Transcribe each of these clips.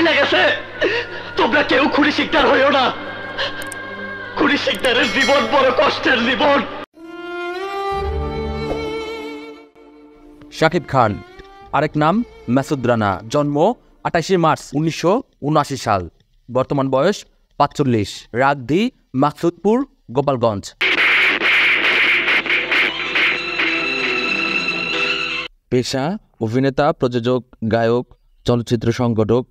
মাইলা গেছে। তোমরা কেউ খুনি শিকদার হইও না। খুনি শিকদারের জীবন বড় কষ্টের জীবন। শাকিব খান, আরেক নাম মাসুদ রানা, জন্ম 28 মার্চ 1979 সাল, বর্তমান বয়স 45, রাগদি, মাকসুদপুর, গোপালগঞ্জ। পেশা অভিনেতা, প্রযোজক, গায়ক, চলচ্চিত্র সংগঠক,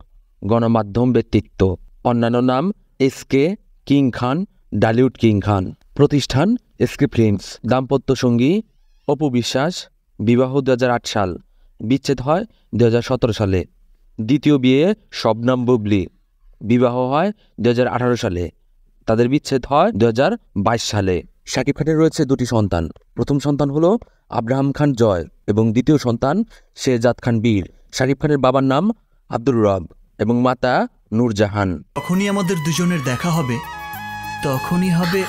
গণমাধ্যম ব্যক্তিত্ব। অন্যান্য নাম এসকে কিং খান, ডালিউড কিং খান। প্রতিষ্ঠান এসকে ফিল্মস। দাম্পত্য সঙ্গী অপু বিশ্বাস, বিবাহ 2008 সাল, বিচ্ছেদ হয় 2017 সালে। দ্বিতীয় বিয়ে শবনম বুবলি, বিবাহ হয় 2018 সালে, তাদের বিচ্ছেদ হয় 2022 সালে। শাকিব খানের রয়েছে দুটি সন্তান। প্রথম সন্তান হলো আব্রাহাম খান জয় এবং দ্বিতীয় সন্তান শেহজাদ খান বীর। শাকিব খানের বাবার নাম আব্দুর রব এবং মাতা নূরজাহান। যখনই আমাদের দুজনের দেখা হবে তখনই হবে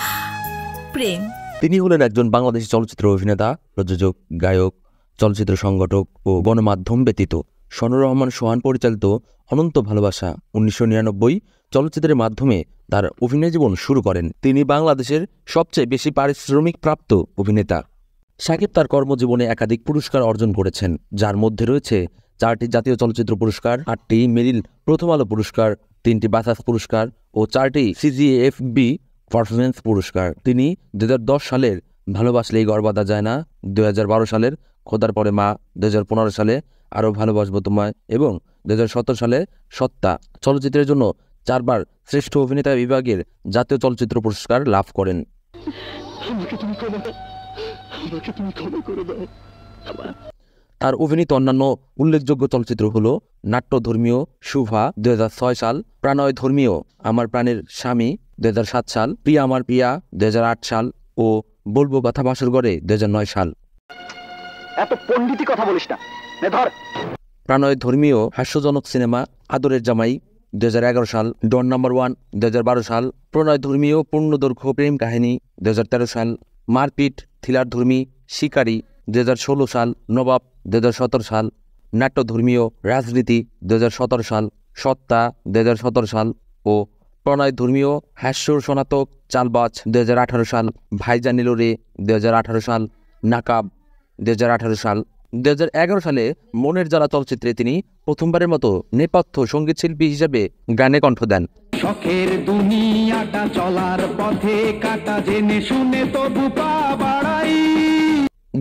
প্রেম। তিনি হলেন একজন বাংলাদেশী চলচ্চিত্র অভিনেতা, প্রযোজক, গায়ক, চলচ্চিত্র সংগঠক ও গণমাধ্যম ব্যতীত। শনুর রহমান সোহান পরিচালিত অনন্ত ভালোবাসা 1999 চলচ্চিত্রের মাধ্যমে তার অভিনয় জীবন শুরু করেন। তিনি বাংলাদেশের সবচেয়ে বেশি পারিশ্রমিক প্রাপ্ত অভিনেতা। শাকিব তার কর্মজীবনে একাধিক পুরস্কার অর্জন করেছেন, যার মধ্যে রয়েছে 4টি জাতীয় চলচ্চিত্র পুরস্কার, 8টি মেরিল প্রথম আলো পুরস্কার, 3টি বাসাস পুরস্কার ও 4টি সিজিএফবি পারফরমেন্স পুরস্কার। তিনি 2010 সালের ভালোবাসলেই ঘর বাঁধা যায় না, 2012 সালের খোদার পরে মা, 2015 সালে আরও ভালোবাসবো তোমায় এবং 2017 সালে সত্তা চলচ্চিত্রের জন্য 4 বার শ্রেষ্ঠ অভিনেতা বিভাগের জাতীয় চলচ্চিত্র পুরস্কার লাভ করেন। তার অভিনীত অন্যান্য উল্লেখযোগ্য চলচ্চিত্র হল নাট্যধর্মীয় শুভা 2006 সাল, প্রাণয় ধর্মীয় আমার প্রাণের স্বামী 2007 সাল, প্রিয়া আমার প্রিয়া 2008 সাল ও বলবো কথা বাসর গড়ে 2009 সাল। এত পণ্ডিতি কথা বলিস না, ধর। প্রাণয় ধর্মীয় হাস্যজনক সিনেমা আদরের জামাই 2011 সাল, ডন নাম্বার 1 2012 সাল, প্রণয় ধর্মীয় পূর্ণদৈর্ঘ্য প্রেম কাহিনী 2013 সাল, মারপিট থ্রিলার ধর্মী শিকারী 2016 সাল, নবাব 2017 সাল, নাট্যধর্মীয় রাজনীতি 2017 সাল, সত্তা 2017 সাল ও প্রণয় ধর্মীয় হাস্য সনাতক চালবাজ 2018 সাল, ভাইজান নীলরে 2018 সাল, নাকাব 2018 সাল। 2011 সালে মনের জ্বালা চলচ্চিত্রে তিনি প্রথমবারের মতো নেপথ্য সঙ্গীত শিল্পী হিসেবে গানে কণ্ঠ দেন। শখের দুনিয়াটা চলার পথে কাটা জেনে শুনে তবু পা বাড়াই।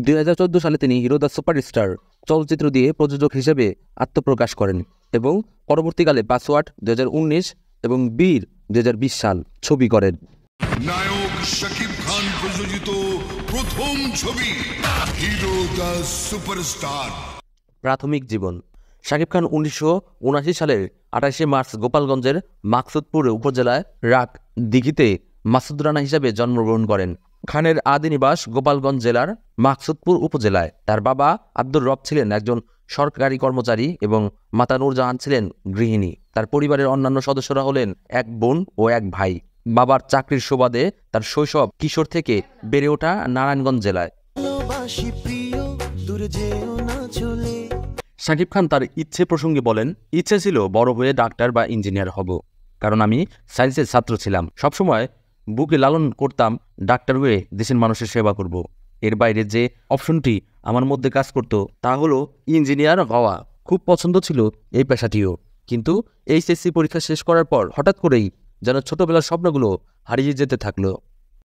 2014 সালে তিনি হিরো দ্য সুপারস্টার চলচ্চিত্র দিয়ে প্রযোজক হিসেবে আত্মপ্রকাশ করেন এবং পরবর্তীকালে পাসওয়ার্ড 2019 এবং বীর 2020 সাল ছবি করেন। নায়ক শাকিব খান প্রযোজিত প্রথম ছবি হিরো দ্য সুপারস্টার। প্রাথমিক জীবন। শাকিব খান 1979 সালের 28 মার্চ গোপালগঞ্জের মাকসুদপুর উপজেলায় রাক দিঘিতে মাসুদ রানা হিসাবে জন্মগ্রহণ করেন। খানের আদি নিবাস গোপালগঞ্জ জেলার মাকসুদপুর উপজেলায়। তার বাবা আব্দুর রব ছিলেন একজন সরকারি কর্মচারী এবং মাতা নূরজাহান ছিলেন গৃহিণী। তার পরিবারের অন্যান্য সদস্যরা হলেন এক বোন ও এক ভাই। বাবার চাকরির সুবাদে তার শৈশব কিশোর থেকে বেড়ে ওঠা নারায়ণগঞ্জ জেলায়। শাকিব খান তার ইচ্ছে প্রসঙ্গে বলেন, ইচ্ছে ছিল বড় হয়ে ডাক্তার বা ইঞ্জিনিয়ার হব, কারণ আমি সায়েন্সের ছাত্র ছিলাম। সবসময় বুকে লালন করতাম ডাক্তার হয়ে দেশের মানুষের সেবা করব। এর বাইরে যে অপশনটি আমার মধ্যে কাজ করত তা হলো ইঞ্জিনিয়ার হওয়া। খুব পছন্দ ছিল এই পেশাটিও, কিন্তু এইচএসসি পরীক্ষা শেষ করার পর হঠাৎ করেই যেন ছোটবেলার স্বপ্নগুলো হারিয়ে যেতে থাকলো।